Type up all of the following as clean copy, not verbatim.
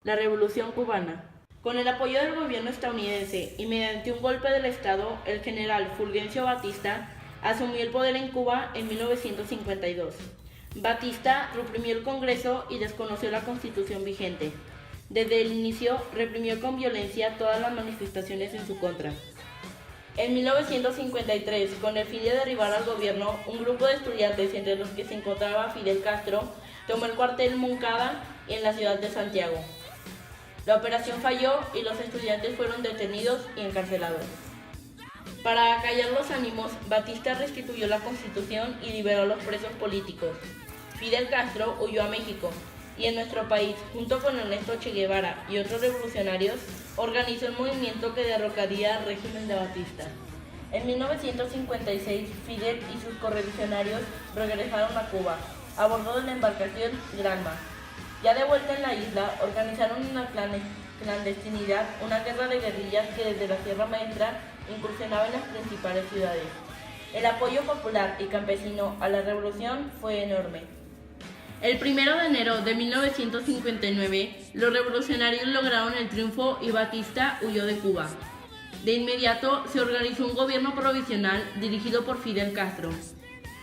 La Revolución Cubana. Con el apoyo del gobierno estadounidense y mediante un golpe del Estado, el general Fulgencio Batista asumió el poder en Cuba en 1952. Batista reprimió el Congreso y desconoció la Constitución vigente. Desde el inicio, reprimió con violencia todas las manifestaciones en su contra. En 1953, con el fin de derribar al gobierno, un grupo de estudiantes, entre los que se encontraba Fidel Castro, tomó el cuartel Moncada en la ciudad de Santiago. La operación falló y los estudiantes fueron detenidos y encarcelados. Para acallar los ánimos, Batista restituyó la Constitución y liberó a los presos políticos. Fidel Castro huyó a México y en nuestro país, junto con Ernesto Che Guevara y otros revolucionarios, organizó el movimiento que derrocaría al régimen de Batista. En 1956, Fidel y sus correligionarios regresaron a Cuba, a bordo de la embarcación Granma. Ya de vuelta en la isla, organizaron en la clandestinidad una guerra de guerrillas que desde la Sierra Maestra incursionaba en las principales ciudades. El apoyo popular y campesino a la revolución fue enorme. El 1 de enero de 1959, los revolucionarios lograron el triunfo y Batista huyó de Cuba. De inmediato se organizó un gobierno provisional dirigido por Fidel Castro,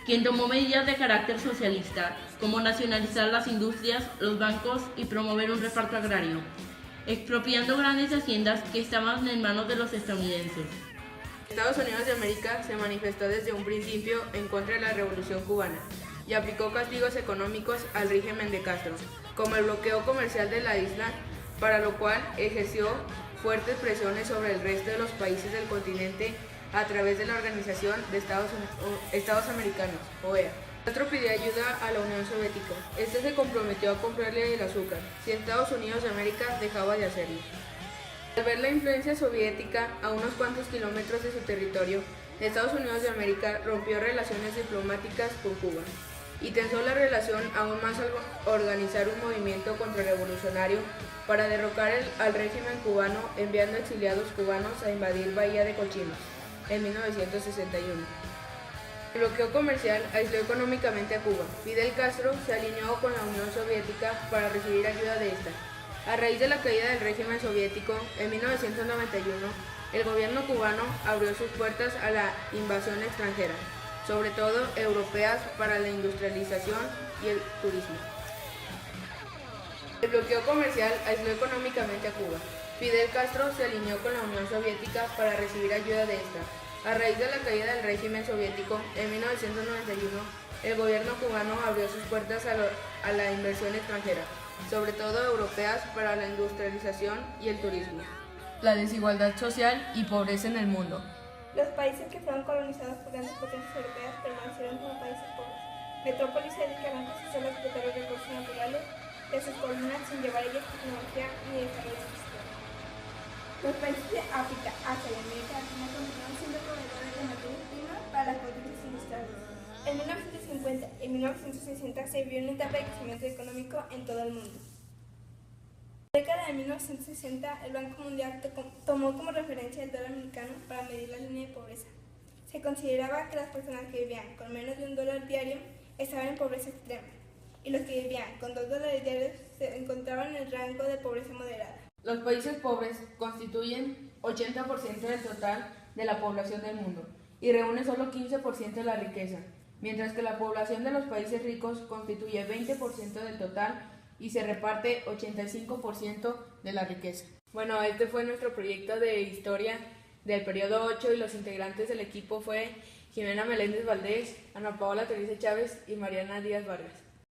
quien tomó medidas de carácter socialista, como nacionalizar las industrias, los bancos y promover un reparto agrario, expropiando grandes haciendas que estaban en manos de los estadounidenses. Estados Unidos de América se manifestó desde un principio en contra de la Revolución Cubana y aplicó castigos económicos al régimen de Castro, como el bloqueo comercial de la isla, para lo cual ejerció fuertes presiones sobre el resto de los países del continente a través de la Organización de Estados Americanos, OEA. Castro pidió ayuda a la Unión Soviética. Este se comprometió a comprarle el azúcar si Estados Unidos de América dejaba de hacerlo. Al ver la influencia soviética a unos cuantos kilómetros de su territorio, Estados Unidos de América rompió relaciones diplomáticas con Cuba y tensó la relación aún más al organizar un movimiento contrarrevolucionario para derrocar al régimen cubano, enviando exiliados cubanos a invadir Bahía de Cochinos en 1961. El bloqueo comercial aisló económicamente a Cuba. Fidel Castro se alineó con la Unión Soviética para recibir ayuda de esta. A raíz de la caída del régimen soviético, en 1991, el gobierno cubano abrió sus puertas a la invasión extranjera, sobre todo europeas, para la industrialización y el turismo. El bloqueo comercial aisló económicamente a Cuba. Fidel Castro se alineó con la Unión Soviética para recibir ayuda de esta. A raíz de la caída del régimen soviético, en 1991, el gobierno cubano abrió sus puertas a la inversión extranjera, sobre todo europeas, para la industrialización y el turismo. La desigualdad social y pobreza en el mundo. Los países que fueron colonizados por grandes potencias europeas permanecieron como países pobres. Metrópolis se dedicaron casi solo a explotar los recursos naturales de sus colinas sin llevar ellas tecnología ni desarrollo social. Los países de África, Asia y América Latina continuaron siendo proveedores de materias primas para las potencias industriales. En 1950 y 1960 se vivió una etapa de crecimiento económico en todo el mundo. En la década de 1960, el Banco Mundial tomó como referencia el dólar americano para medir la línea de pobreza. Se consideraba que las personas que vivían con menos de $1 diario estaban en pobreza extrema, y los que vivían con $2 diarios se encontraban en el rango de pobreza moderada. Los países pobres constituyen 80% del total de la población del mundo y reúnen solo 15% de la riqueza, mientras que la población de los países ricos constituye 20% del total y se reparte 85% de la riqueza. Bueno, este fue nuestro proyecto de historia del periodo 8 y los integrantes del equipo fue Jimena Meléndez Valdés, Ana Paola Teresa Chávez y Mariana Díaz Vargas.